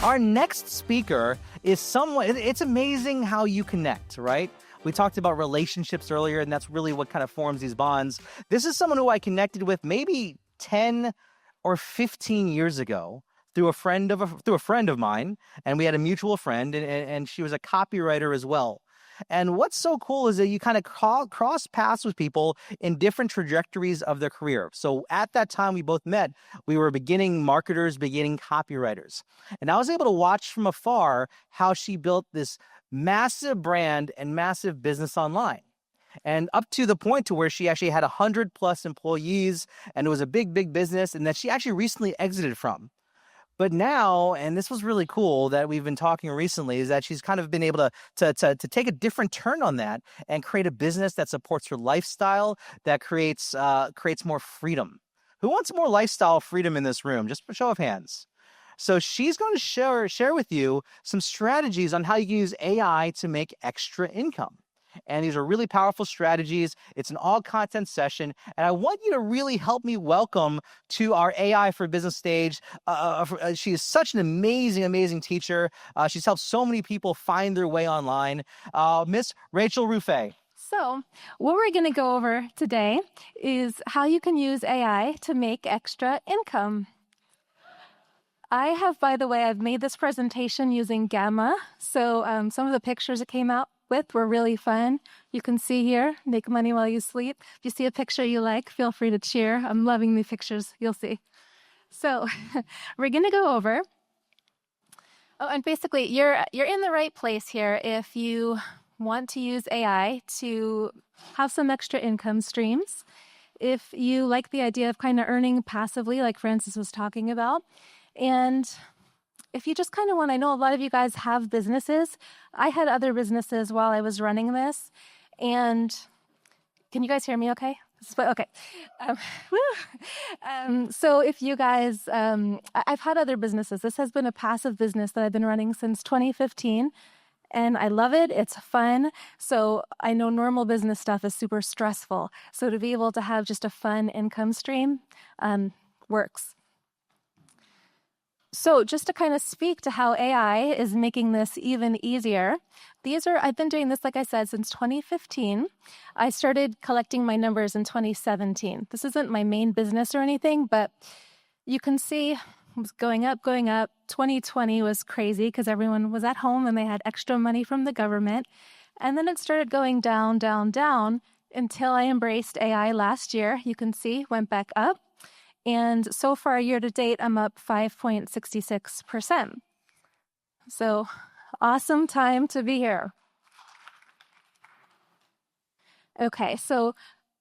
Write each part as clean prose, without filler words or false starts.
Our next speaker is someone, it's amazing how you connect, right? We talked about relationships earlier, and that's really what kind of forms these bonds. This is someone who I connected with maybe 10 or 15 years ago through a friend of mine, and we had a mutual friend, and she was a copywriter as well. And what's so cool is that you kind of cross paths with people in different trajectories of their career. So at that time we both met, we were beginning marketers, beginning copywriters. And I was able to watch from afar how she built this massive brand and massive business online. And up to the point to where she actually had 100+ employees, and it was a big, big business, and that she actually recently exited from. But now, and this was really cool that we've been talking recently, is that she's kind of been able to take a different turn on that and create a business that supports her lifestyle, that creates more freedom. Who wants more lifestyle freedom in this room? Just for show of hands. So she's going to share with you some strategies on how you can use AI to make extra income. And these are really powerful strategies. It's an all-content session, and I want you to really help me welcome to our AI for Business stage. She is such an amazing, amazing teacher. She's helped so many people find their way online. Miss Rachel Rofé. So what we're going to go over today is how you can use AI to make extra income. By the way, I've made this presentation using Gamma. So some of the pictures it came out with were really fun. You can see here, make money while you sleep. If you see a picture you like, feel free to cheer. I'm loving the pictures, you'll see. So we're going to go over. Oh, and basically you're in the right place here if you want to use AI to have some extra income streams. If you like the idea of kind of earning passively, like Francis was talking about, and if you just kind of want, I know a lot of you guys have businesses. I had other businesses while I was running this. And can you guys hear me okay? Okay. So if you guys, I've had other businesses. This has been a passive business that I've been running since 2015. And I love it. It's fun. So I know normal business stuff is super stressful. So to be able to have just a fun income stream works. So just to kind of speak to how AI is making this even easier, I've been doing this, like I said, since 2015. I started collecting my numbers in 2017. This isn't my main business or anything, but you can see it was going up, going up. 2020 was crazy because everyone was at home and they had extra money from the government. And then it started going down, down, down until I embraced AI last year. You can see, went back up. And so far, year to date, I'm up 5.66%. So awesome time to be here. Okay, so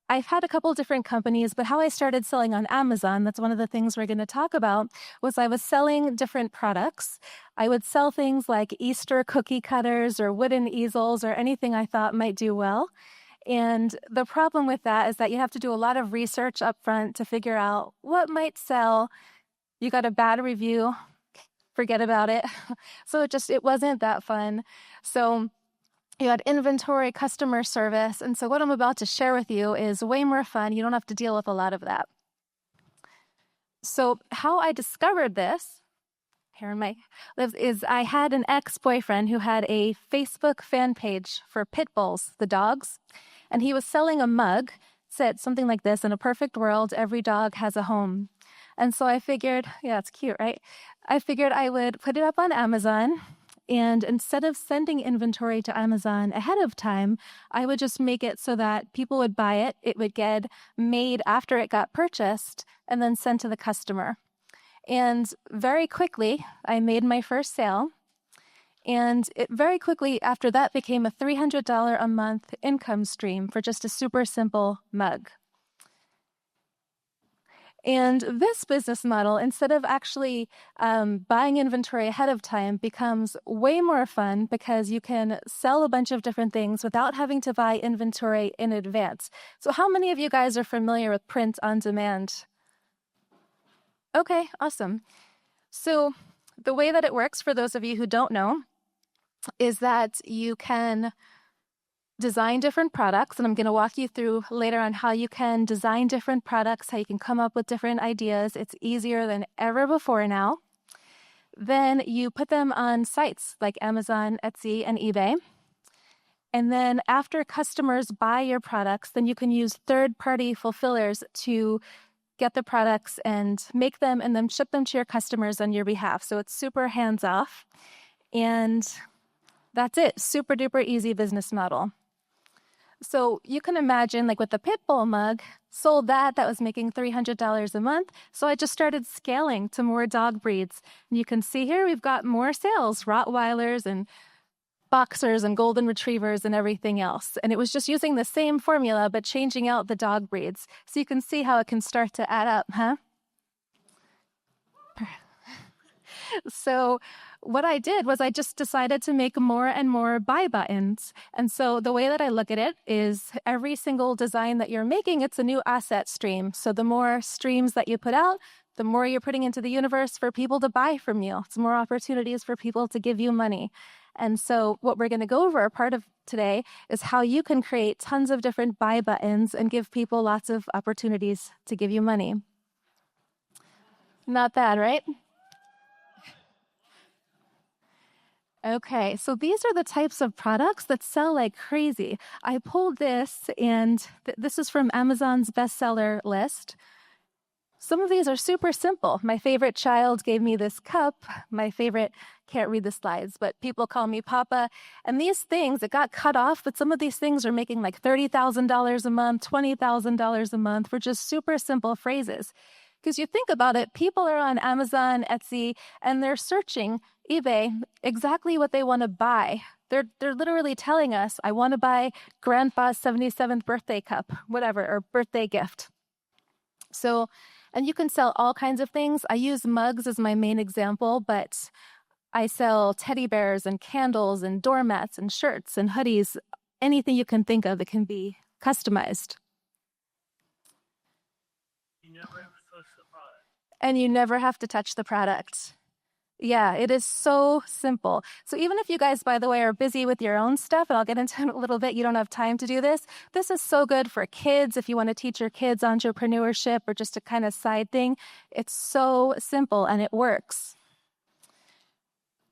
I've had a couple different companies, but how I started selling on Amazon, that's one of the things we're going to talk about, was I was selling different products. I would sell things like Easter cookie cutters or wooden easels or anything I thought might do well. And the problem with that is that you have to do a lot of research up front to figure out what might sell. You got a bad review, forget about it. So it wasn't that fun. So you had inventory, customer service. And so what I'm about to share with you is way more fun. You don't have to deal with a lot of that. So how I discovered this, is I had an ex-boyfriend who had a Facebook fan page for pit bulls, the dogs. And he was selling a mug, said something like this: in a perfect world, every dog has a home. And so I figured, yeah, it's cute, right? I figured I would put it up on Amazon. And instead of sending inventory to Amazon ahead of time, I would just make it so that people would buy it. It would get made after it got purchased and then sent to the customer. And very quickly, I made my first sale. And it very quickly after that became a $300 a month income stream for just a super simple mug. And this business model, instead of actually buying inventory ahead of time, becomes way more fun because you can sell a bunch of different things without having to buy inventory in advance. So how many of you guys are familiar with print on demand? Okay, awesome. So the way that it works, for those of you who don't know, is that you can design different products, and I'm going to walk you through later on how you can design different products, how you can come up with different ideas. It's easier than ever before now. Then you put them on sites like Amazon, Etsy, and eBay. And then after customers buy your products, then you can use third-party fulfillers to get the products and make them and then ship them to your customers on your behalf. So it's super hands-off. And that's it. Super duper easy business model. So you can imagine, like with the Pitbull mug, sold that was making $300 a month. So I just started scaling to more dog breeds. And you can see here we've got more sales, Rottweilers and boxers and golden retrievers and everything else. And it was just using the same formula, but changing out the dog breeds. So you can see how it can start to add up, huh? So what I did was I just decided to make more and more buy buttons. And so the way that I look at it is every single design that you're making, it's a new asset stream. So the more streams that you put out, the more you're putting into the universe for people to buy from you. It's more opportunities for people to give you money. And so what we're going to go over, a part of today, is how you can create tons of different buy buttons and give people lots of opportunities to give you money. Not bad, right? Okay, so these are the types of products that sell like crazy. I pulled this, and this is from Amazon's bestseller list. Some of these are super simple. My favorite child gave me this cup. My favorite, can't read the slides, but people call me Papa. And these things, it got cut off, but some of these things are making like $30,000 a month, $20,000 a month for just super simple phrases. Because you think about it, people are on Amazon, Etsy, and they're searching eBay exactly what they want to buy. They're literally telling us, I want to buy Grandpa's 77th birthday cup, whatever, or birthday gift. So, and you can sell all kinds of things. I use mugs as my main example, but I sell teddy bears and candles and doormats and shirts and hoodies, anything you can think of that can be customized. And you never have to touch the product. Yeah, it is so simple. So even if you guys, by the way, are busy with your own stuff, and I'll get into it in a little bit, you don't have time to do this. This is so good for kids if you want to teach your kids entrepreneurship or just a kind of side thing. It's so simple and it works.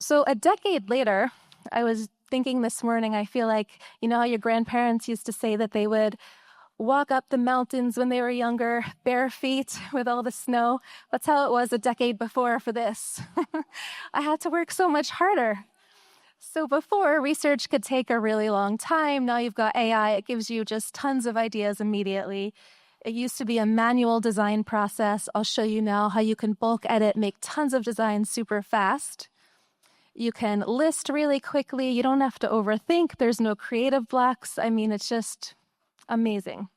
So a decade later, I was thinking this morning, I feel like, you know how your grandparents used to say that they would walk up the mountains when they were younger, bare feet with all the snow. That's how it was a decade before for this. I had to work so much harder. So before, research could take a really long time. Now you've got AI. It gives you just tons of ideas immediately. It used to be a manual design process. I'll show you now how you can bulk edit, make tons of designs super fast. You can list really quickly. You don't have to overthink. There's no creative blocks. I mean, it's just amazing.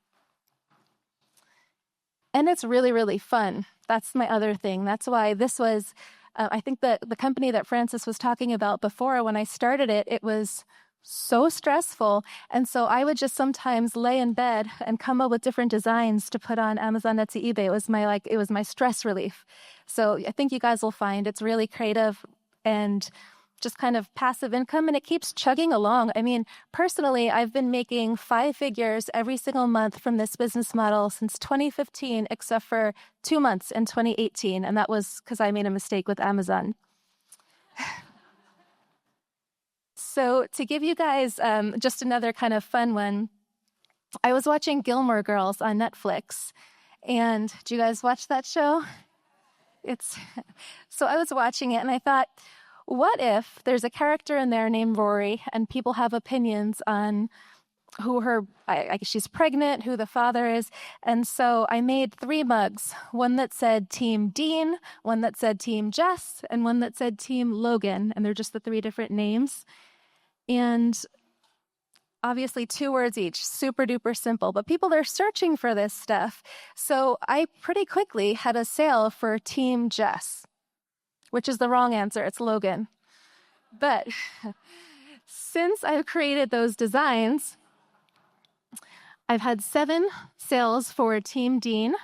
And it's really, really fun. That's my other thing. That's why this was, I think the company that Francis was talking about before, when I started it, it was so stressful. And so I would just sometimes lay in bed and come up with different designs to put on Amazon, Etsy, eBay. It was my stress relief. So I think you guys will find it's really creative and just kind of passive income, and it keeps chugging along. I mean, personally, I've been making 5 figures every single month from this business model since 2015, except for 2 months in 2018, and that was because I made a mistake with Amazon. So to give you guys just another kind of fun one, I was watching Gilmore Girls on Netflix, and do you guys watch that show? So I was watching it, and I thought, what if there's a character in there named Rory and people have opinions on who I guess she's pregnant, who the father is. And so I made 3 mugs, one that said Team Dean, one that said Team Jess, and one that said Team Logan. And they're just the 3 different names. And obviously 2 words each, super duper simple, but people are searching for this stuff. So I pretty quickly had a sale for Team Jess, which is the wrong answer. It's Logan. But since I've created those designs, I've had 7 sales for Team Dean,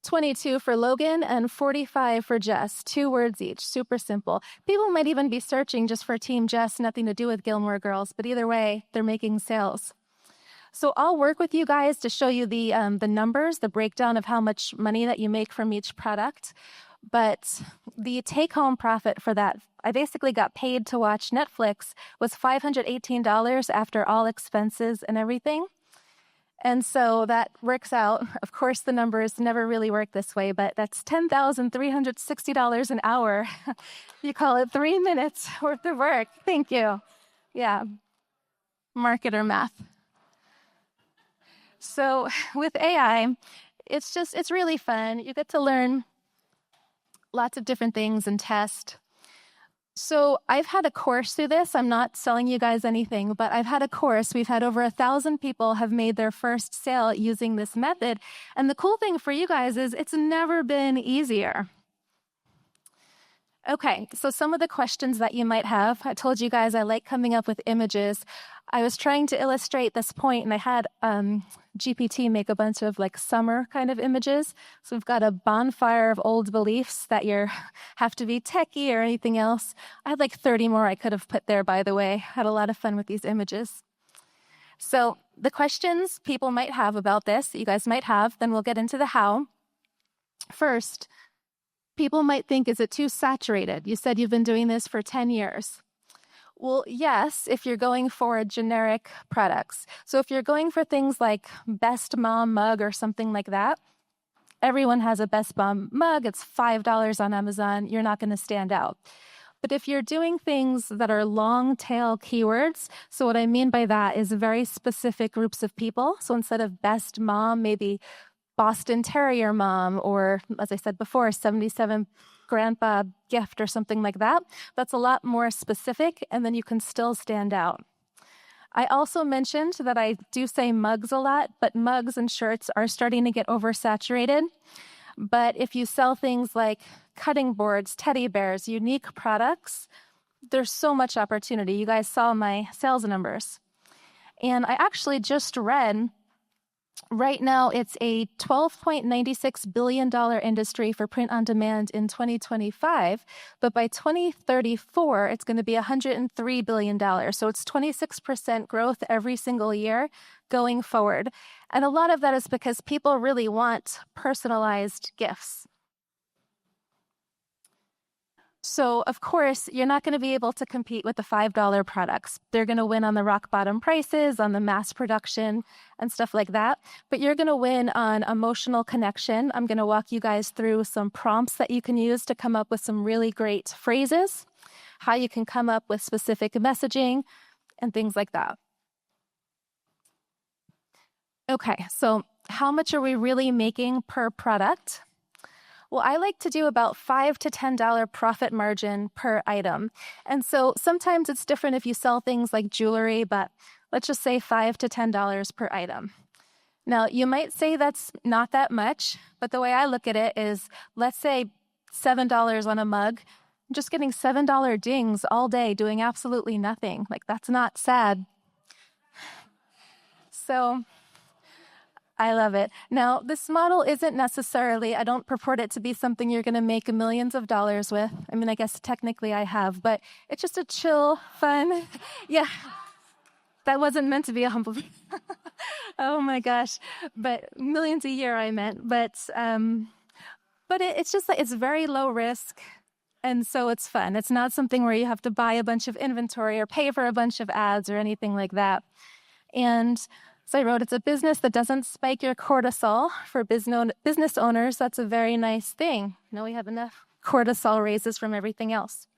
22 for Logan, and 45 for Jess. 2 words each, super simple. People might even be searching just for Team Jess, nothing to do with Gilmore Girls, but either way, they're making sales. So I'll work with you guys to show you the numbers, the breakdown of how much money that you make from each product. But the take-home profit for that, I basically got paid to watch Netflix, was $518 after all expenses and everything. And so that works out. Of course, the numbers never really work this way, but that's $10,360 an hour. You call it 3 minutes worth of work. Thank you. Yeah. Marketer math. So with AI, it's really fun. You get to learn lots of different things and test. So I've had a course through this. I'm not selling you guys anything, but I've had a course. We've had over 1,000 people have made their first sale using this method. And the cool thing for you guys is it's never been easier. Okay, so some of the questions that you might have, I told you guys I like coming up with images. I was trying to illustrate this point, and I had GPT make a bunch of like summer kind of images. So we've got a bonfire of old beliefs that you have to be techie or anything else. I had like 30 more I could have put there, by the way. Had a lot of fun with these images. So the questions people might have about this, that you guys might have, then we'll get into the how. First, people might think, is it too saturated? You said you've been doing this for 10 years. Well, yes, if you're going for generic products. So if you're going for things like Best Mom mug or something like that, everyone has a Best Mom mug. It's $5 on Amazon. You're not going to stand out. But if you're doing things that are long tail keywords, so what I mean by that is very specific groups of people. So instead of Best Mom, maybe Boston Terrier Mom, or as I said before, 77 Grandpa gift or something like that. That's a lot more specific, and then you can still stand out. I also mentioned that I do say mugs a lot, but mugs and shirts are starting to get oversaturated. But if you sell things like cutting boards, teddy bears, unique products, there's so much opportunity. You guys saw my sales numbers. And I actually just read, right now, it's a $12.96 billion industry for print on demand in 2025, but by 2034, it's going to be $103 billion. So it's 26% growth every single year going forward. And a lot of that is because people really want personalized gifts. So, of course, you're not going to be able to compete with the $5 products. They're going to win on the rock bottom prices, on the mass production, and stuff like that. But you're going to win on emotional connection. I'm going to walk you guys through some prompts that you can use to come up with some really great phrases, how you can come up with specific messaging, and things like that. Okay, so how much are we really making per product? Well, I like to do about $5 to $10 profit margin per item. And so sometimes it's different if you sell things like jewelry, but let's just say $5 to $10 per item. Now, you might say that's not that much, but the way I look at it is, let's say $7 on a mug. I'm just getting $7 dings all day doing absolutely nothing. Like, that's not sad. So I love it. Now, this model isn't necessarily, I don't purport it to be something you're going to make millions of dollars with. I mean, I guess technically I have, but it's just a chill, fun. Yeah, that wasn't meant to be a humble. Oh my gosh. But millions a year I meant. But it's just like, it's very low risk. And so it's fun. It's not something where you have to buy a bunch of inventory or pay for a bunch of ads or anything like that. And so I wrote, it's a business that doesn't spike your cortisol. For business owners, that's a very nice thing. You know, we have enough cortisol raises from everything else.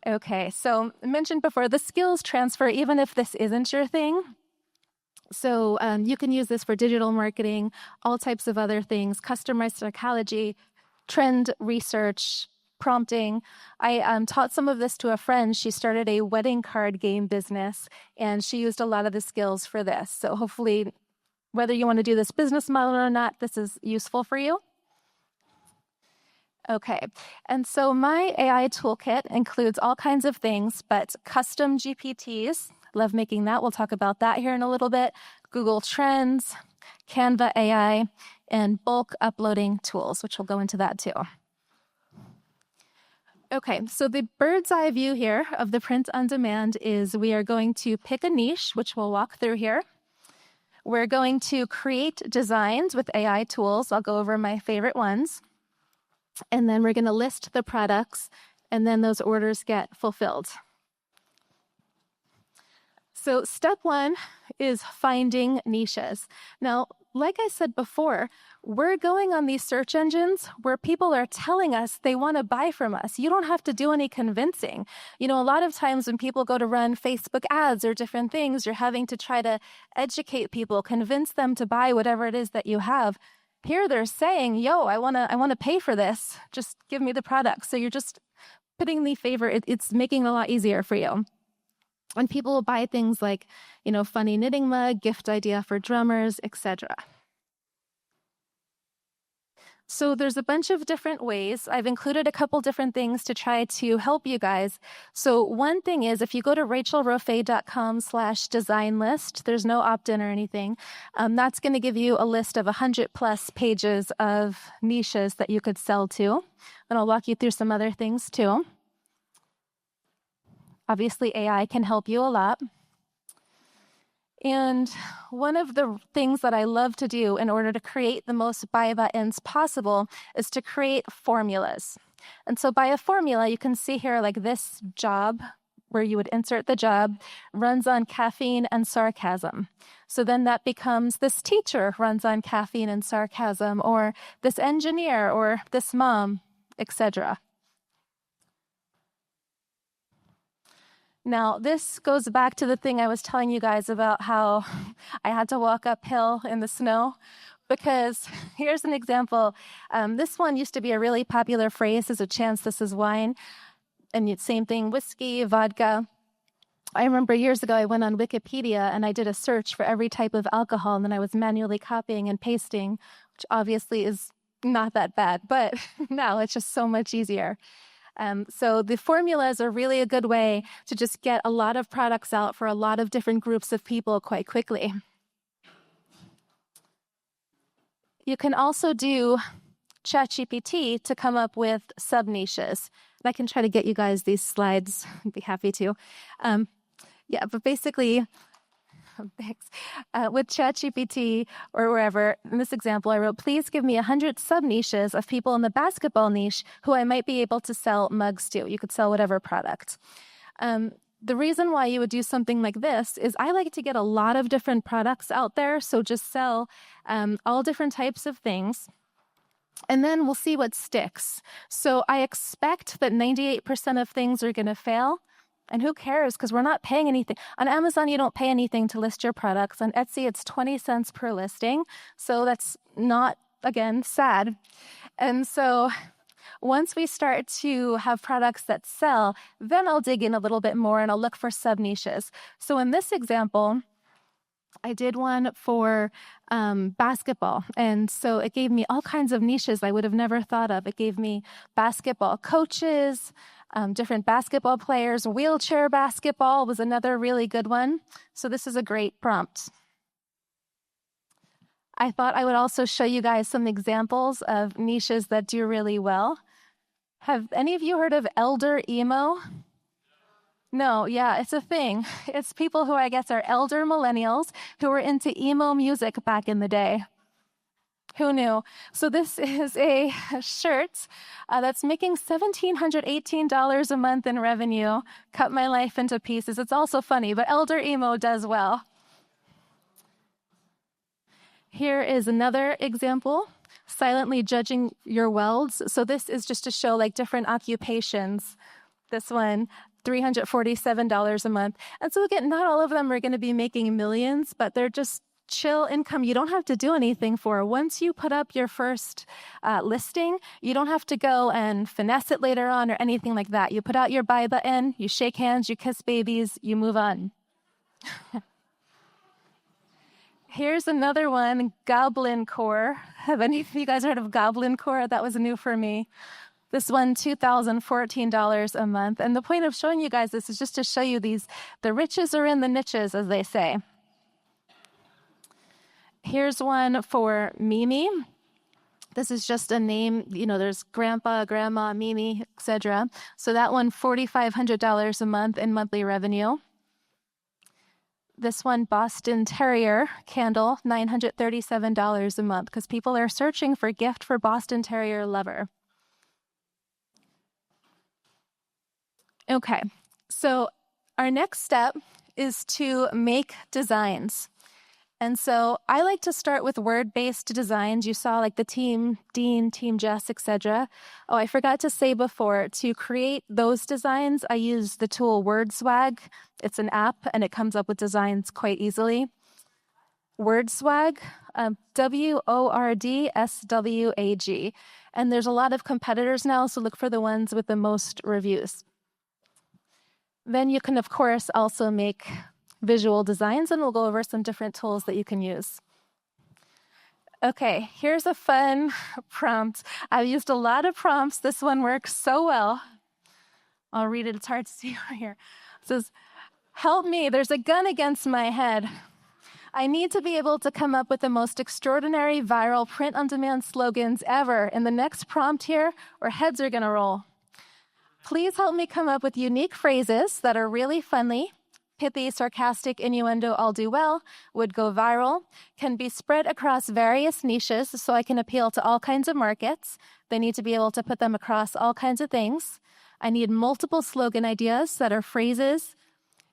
Okay, so I mentioned before, the skills transfer, even if this isn't your thing. So you can use this for digital marketing, all types of other things, customer psychology, trend research, prompting. I taught some of this to a friend. She started a wedding card game business, and she used a lot of the skills for this. So hopefully, whether you want to do this business model or not, this is useful for you. Okay, and so my AI toolkit includes all kinds of things, but custom GPTs, love making that. We'll talk about that here in a little bit. Google Trends, Canva AI, and bulk uploading tools, which we'll go into that too. Okay, so the bird's eye view here of the print on demand is we are going to pick a niche, which we'll walk through here. We're going to create designs with AI tools. I'll go over my favorite ones. And then we're going to list the products, and then those orders get fulfilled. So step one is finding niches. Now, like I said before, we're going on these search engines where people are telling us they want to buy from us. You don't have to do any convincing. A lot of times when people go to run Facebook ads or different things, you're having to try to educate people, convince them to buy whatever it is that you have. Here they're saying, yo, I want to pay for this. Just give me the product. So you're just putting the favor. It's making it a lot easier for you. And people will buy things like, funny knitting mug, gift idea for drummers, etc. So there's a bunch of different ways. I've included a couple different things to try to help you guys. So one thing is, if you go to rachelrofé.com/design list, there's no opt-in or anything. That's going to give you a list of 100+ pages of niches that you could sell to. And I'll walk you through some other things too. Obviously, AI can help you a lot. And one of the things that I love to do in order to create the most buy buttons possible is to create formulas. And so by a formula, you can see here like this job, where you would insert the job, runs on caffeine and sarcasm. So then that becomes this teacher runs on caffeine and sarcasm, or this engineer, or this mom, etc. Now, this goes back to the thing I was telling you guys about how I had to walk uphill in the snow, because here's an example. This one used to be a really popular phrase. There's a chance this is wine. And same thing, whiskey, vodka. I remember years ago, I went on Wikipedia and I did a search for every type of alcohol, and then I was manually copying and pasting, which obviously is not that bad, but now it's just so much easier. So the formulas are really a good way to just get a lot of products out for a lot of different groups of people quite quickly. You can also do ChatGPT to come up with sub-niches. And I can try to get you guys these slides. I'd be happy to. But basically, thanks. With ChatGPT or wherever, in this example, I wrote, please give me 100 sub-niches of people in the basketball niche who I might be able to sell mugs to. You could sell whatever product. The reason why you would do something like this is I like to get a lot of different products out there. So just sell all different types of things. And then we'll see what sticks. So I expect that 98% of things are going to fail. And who cares? Because we're not paying anything. On Amazon, you don't pay anything to list your products. On Etsy, it's 20 cents per listing. So that's not, again, sad. And so once we start to have products that sell, then I'll dig in a little bit more and I'll look for sub-niches. So in this example, I did one for basketball. And so it gave me all kinds of niches I would have never thought of. It gave me basketball coaches, different basketball players. Wheelchair basketball was another really good one. So this is a great prompt. I thought I would also show you guys some examples of niches that do really well. Have any of you heard of elder emo? No, yeah, it's a thing. It's people who I guess are elder millennials who were into emo music back in the day. Who knew? So this is a shirt that's making $1,718 a month in revenue. Cut my life into pieces. It's also funny, but elder emo does well. Here is another example, silently judging your welds. So this is just to show like different occupations. This one, $347 a month. And so again, not all of them are going to be making millions, but they're just chill income you don't have to do anything for. Once you put up your first listing, you don't have to go and finesse it later on or anything like that. You put out your buy button, you shake hands, you kiss babies, you move on. Here's another one, Goblin Core. Have any of you guys heard of Goblin Core? That was new for me. This one, $2,014 a month. And the point of showing you guys this is just to show you the riches are in the niches, as they say. Here's one for Mimi. This is just a name, there's grandpa, grandma, Mimi, etc. So that one, $4,500 a month in monthly revenue. This one, Boston Terrier candle, $937 a month, because people are searching for gift for Boston Terrier lover. Okay, so our next step is to make designs. And so I like to start with word-based designs. You saw like the Team Dean, Team Jess, etc. Oh, I forgot to say before, to create those designs, I use the tool WordSwag. It's an app, and it comes up with designs quite easily. WordSwag, WORDSWAG. And there's a lot of competitors now, so look for the ones with the most reviews. Then you can, of course, also make visual designs, and we'll go over some different tools that you can use. Okay, here's a fun prompt. I've used a lot of prompts. This one works so well. I'll read it. It's hard to see over here. It says, "Help me, there's a gun against my head. I need to be able to come up with the most extraordinary viral print-on-demand slogans ever in the next prompt here, or heads are gonna roll. Please help me come up with unique phrases that are really funny, pithy, sarcastic, innuendo, all do well, would go viral, can be spread across various niches so I can appeal to all kinds of markets. They need to be able to put them across all kinds of things. I need multiple slogan ideas that are phrases.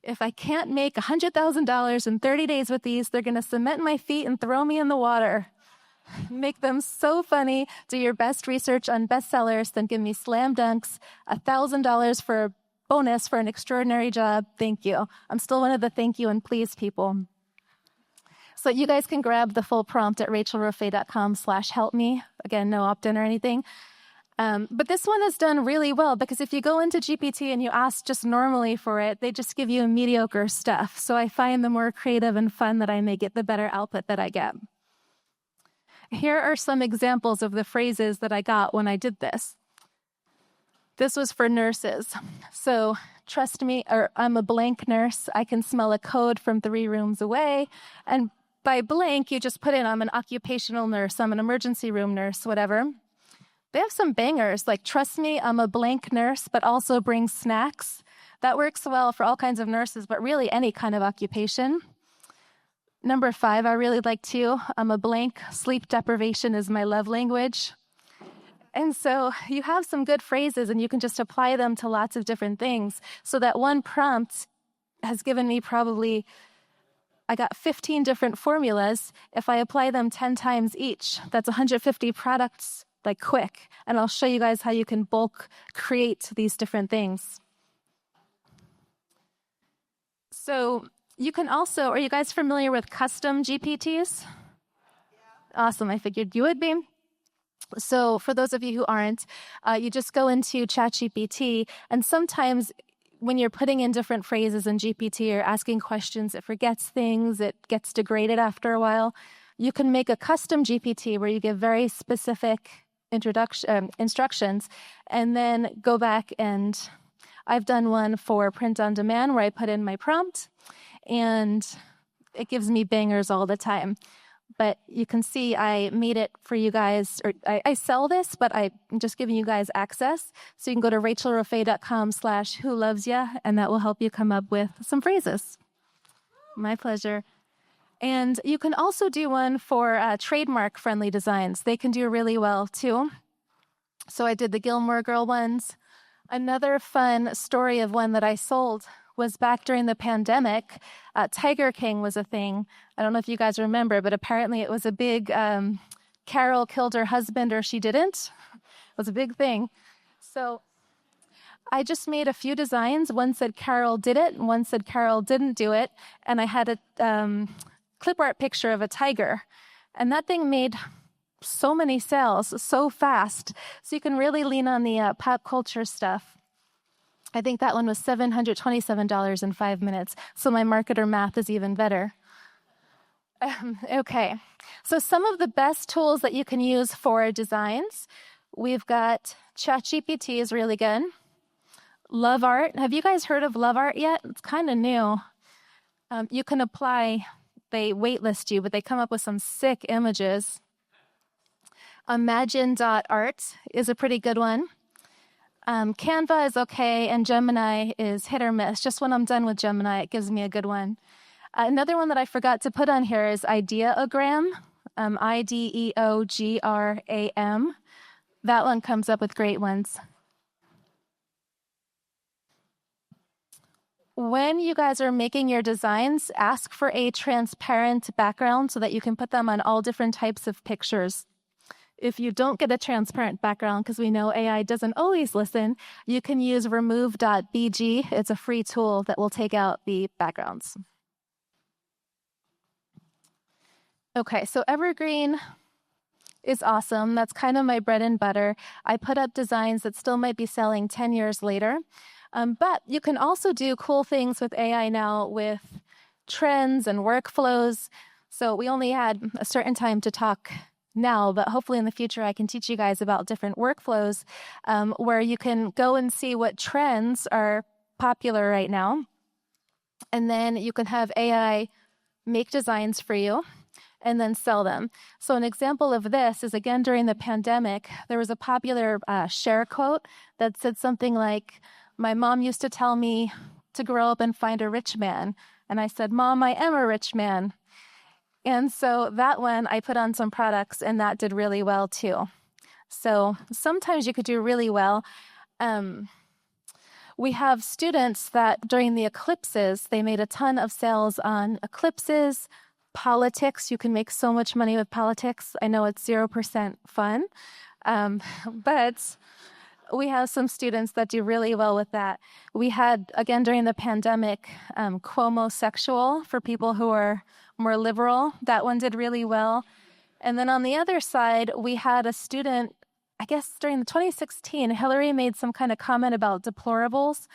If I can't make $100,000 in 30 days with these, they're going to cement my feet and throw me in the water. Make them so funny. Do your best research on bestsellers, then give me slam dunks, $1,000 for a bonus for an extraordinary job. Thank you." I'm still one of the thank you and please people. So you guys can grab the full prompt at rachelrofé.com/help-me. Again, no opt-in or anything. But this one is done really well, because if you go into GPT and you ask just normally for it, they just give you mediocre stuff. So I find the more creative and fun that I make it, the better output that I get. Here are some examples of the phrases that I got when I did this. This was for nurses. So, trust me, or I'm a blank nurse. I can smell a code from 3 rooms away. And by blank, you just put in, I'm an occupational nurse, I'm an emergency room nurse, whatever. They have some bangers, like, trust me, I'm a blank nurse, but also bring snacks. That works well for all kinds of nurses, but really any kind of occupation. Number 5, I really like too. I'm a blank, sleep deprivation is my love language. And so you have some good phrases, and you can just apply them to lots of different things. So that one prompt has given me I got 15 different formulas. If I apply them 10 times each, that's 150 products, like quick. And I'll show you guys how you can bulk create these different things. So you can also, are you guys familiar with custom GPTs? Yeah. Awesome, I figured you would be. So for those of you who aren't, you just go into ChatGPT, and sometimes when you're putting in different phrases in GPT or asking questions, it forgets things, it gets degraded after a while. You can make a custom GPT where you give very specific instructions, and then go back, and I've done one for print on demand where I put in my prompt, and it gives me bangers all the time. But you can see I made it for you guys, or I sell this, but I'm just giving you guys access. So you can go to rachelrofé.com/who-loves-ya, and that will help you come up with some phrases. My pleasure. And you can also do one for trademark-friendly designs. They can do really well, too. So I did the Gilmore Girl ones. Another fun story of one that I sold was back during the pandemic. Tiger King was a thing. I don't know if you guys remember, but apparently it was a big, Carol killed her husband or she didn't. It was a big thing. So I just made a few designs. One said Carol did it, and one said Carol didn't do it. And I had a clip art picture of a tiger. And that thing made so many sales so fast. So you can really lean on the pop culture stuff. I think that one was $727 in 5 minutes. So my marketer math is even better. Okay. So some of the best tools that you can use for designs. We've got ChatGPT is really good. LoveArt. Have you guys heard of LoveArt yet? It's kind of new. You can apply, they waitlist you, but they come up with some sick images. Imagine.art is a pretty good one. Canva is okay, and Gemini is hit or miss. Just when I'm done with Gemini, it gives me a good one. Another one that I forgot to put on here is Ideogram, Ideogram. That one comes up with great ones. When you guys are making your designs, ask for a transparent background so that you can put them on all different types of pictures. If you don't get a transparent background, because we know AI doesn't always listen, you can use remove.bg. It's a free tool that will take out the backgrounds. Okay, so Evergreen is awesome. That's kind of my bread and butter. I put up designs that still might be selling 10 years later. But you can also do cool things with AI now with trends and workflows. So we only had a certain time to talk now, but hopefully in the future I can teach you guys about different workflows where you can go and see what trends are popular right now. And then you can have AI make designs for you and then sell them. So an example of this is, again, during the pandemic, there was a popular share quote that said something like, "My mom used to tell me to grow up and find a rich man." And I said, "Mom, I am a rich man." And so that one I put on some products and that did really well too. So sometimes you could do really well. We have students that during the eclipses, they made a ton of sales on eclipses, politics. You can make so much money with politics. I know it's 0% fun, but we have some students that do really well with that. We had, again, during the pandemic, Cuomo-sexual for people who are more liberal. That one did really well. And then on the other side, we had a student, I guess during the 2016, Hillary made some kind of comment about deplorables.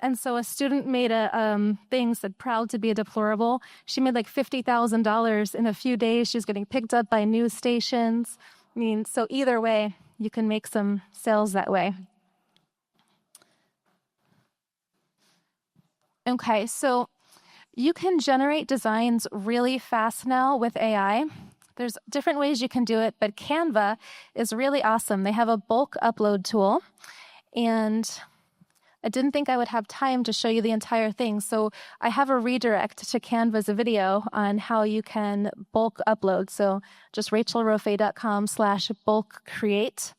And so a student made a thing, said, "Proud to be a deplorable." She made like $50,000 in a few days. She was getting picked up by news stations. I mean, so either way, you can make some sales that way. Okay, so you can generate designs really fast now with AI. There's different ways you can do it, but Canva is really awesome. They have a bulk upload tool, and I didn't think I would have time to show you the entire thing. So I have a redirect to Canva's video on how you can bulk upload. So just rachelrofé.com/bulk create.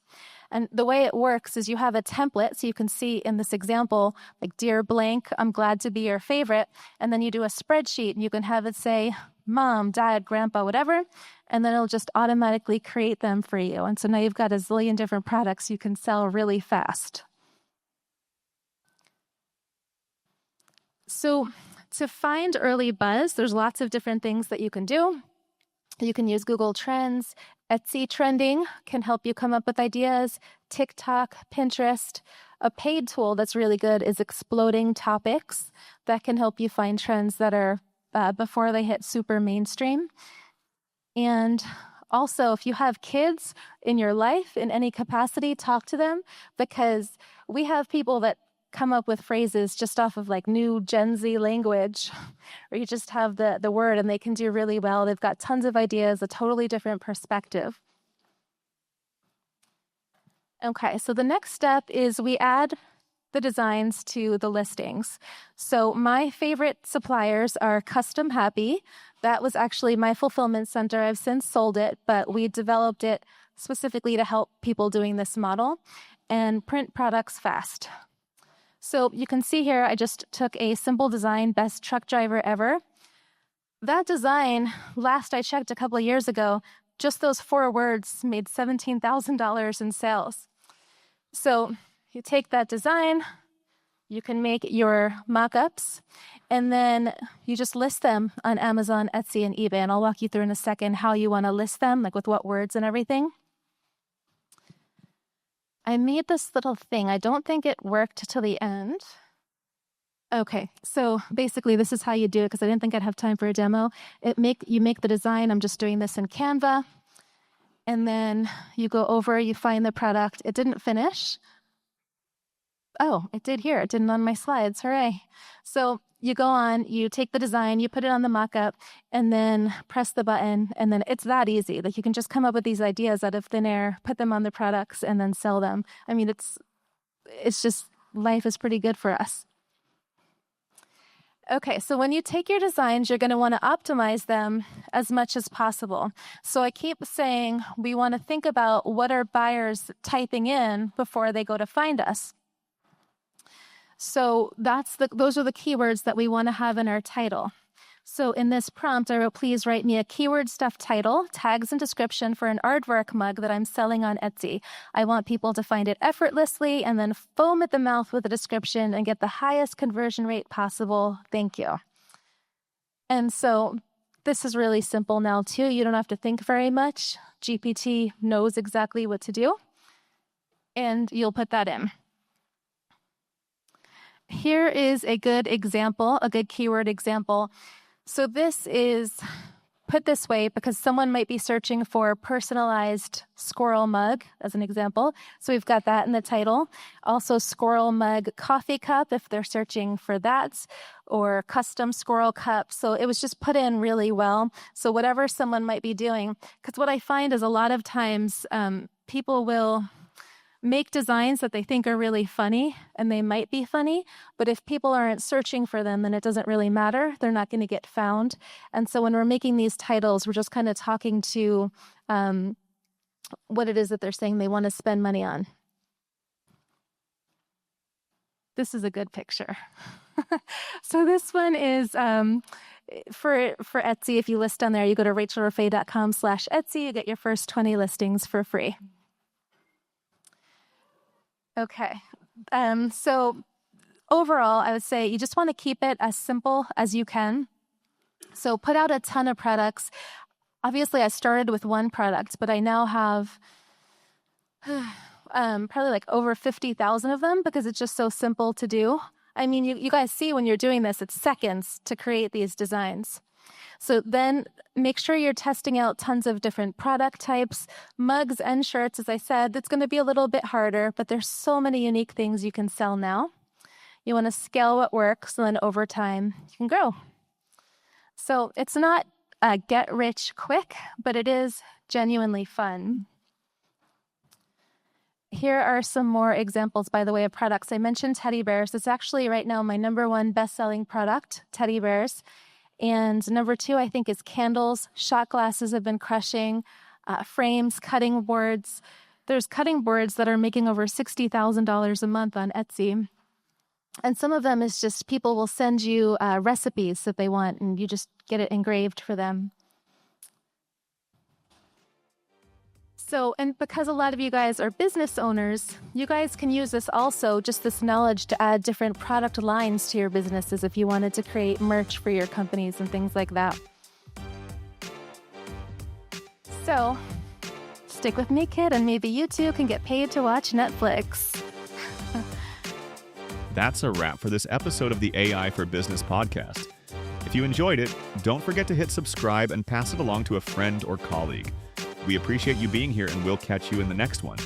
And the way it works is you have a template. So you can see in this example, like, "Dear blank, I'm glad to be your favorite." And then you do a spreadsheet and you can have it say, "Mom, Dad, Grandpa," whatever. And then it'll just automatically create them for you. And so now you've got a zillion different products you can sell really fast. So to find early buzz, there's lots of different things that you can do. You can use Google Trends. Etsy trending can help you come up with ideas. TikTok, Pinterest. A paid tool that's really good is Exploding Topics. That can help you find trends that are before they hit super mainstream. And also, if you have kids in your life in any capacity, talk to them, because we have people that come up with phrases just off of like new Gen Z language, or you just have the word and they can do really well. They've got tons of ideas, a totally different perspective. Okay, so the next step is we add the designs to the listings. So my favorite suppliers are Custom Happy. That was actually my fulfillment center. I've since sold it, but we developed it specifically to help people doing this model, and Print Products Fast. So you can see here, I just took a simple design, "Best Truck Driver Ever." That design, last I checked a couple of years ago, just those 4 words made $17,000 in sales. So you take that design, you can make your mock-ups, and then you just list them on Amazon, Etsy, and eBay. And I'll walk you through in a second how you want to list them, like with what words and everything. I made this little thing. I don't think it worked till the end. Okay, so basically this is how you do it, because I didn't think I'd have time for a demo. You make the design. I'm just doing this in Canva. And then you go over, you find the product. It didn't finish. Oh, it did here. It didn't on my slides. Hooray. So you go on, you take the design, you put it on the mock-up, and then press the button, and then it's that easy. Like, you can just come up with these ideas out of thin air, put them on the products, and then sell them. I mean, it's just, life is pretty good for us. Okay, so when you take your designs, you're going to want to optimize them as much as possible. So I keep saying we want to think about what are buyers typing in before they go to find us. So those are the keywords that we want to have in our title. So in this prompt, I wrote, please write me a keyword stuff title, tags and description for an aardvark mug that I'm selling on Etsy. I want people to find it effortlessly and then foam at the mouth with a description and get the highest conversion rate possible. Thank you. And so this is really simple now too. You don't have to think very much. GPT knows exactly what to do, and you'll put that in. Here is a good example, a good keyword example. So this is put this way because someone might be searching for personalized squirrel mug as an example. So we've got that in the title. Also squirrel mug coffee cup if they're searching for that, or custom squirrel cup. So it was just put in really well. So whatever someone might be doing, because what I find is a lot of times people will make designs that they think are really funny, and they might be funny, but if people aren't searching for them, then it doesn't really matter. They're not going to get found. And so when we're making these titles, we're just kind of talking to what it is that they're saying they want to spend money on. This is a good picture. So this one is for Etsy. If you list on there, you go to rachelrofé.com/Etsy, you get your first 20 listings for free. Okay, so overall, I would say you just want to keep it as simple as you can. So put out a ton of products. Obviously, I started with one product, but I now have probably like over 50,000 of them because it's just so simple to do. I mean, you guys see when you're doing this, it's seconds to create these designs. So then make sure you're testing out tons of different product types, mugs and shirts. As I said, it's going to be a little bit harder, but there's so many unique things you can sell now. You want to scale what works, and then over time, you can grow. So it's not get rich quick, but it is genuinely fun. Here are some more examples, by the way, of products. I mentioned teddy bears. It's actually right now my #1 best-selling product, teddy bears. And number 2, I think, is candles. Shot glasses have been crushing. Frames, cutting boards. There's cutting boards that are making over $60,000 a month on Etsy. And some of them is just people will send you recipes that they want, and you just get it engraved for them. So, and because a lot of you guys are business owners, you guys can use this also, just this knowledge, to add different product lines to your businesses if you wanted to create merch for your companies and things like that. So, stick with me, kid, and maybe you too can get paid to watch Netflix. That's a wrap for this episode of the AI for Business podcast. If you enjoyed it, don't forget to hit subscribe and pass it along to a friend or colleague. We appreciate you being here, and we'll catch you in the next one.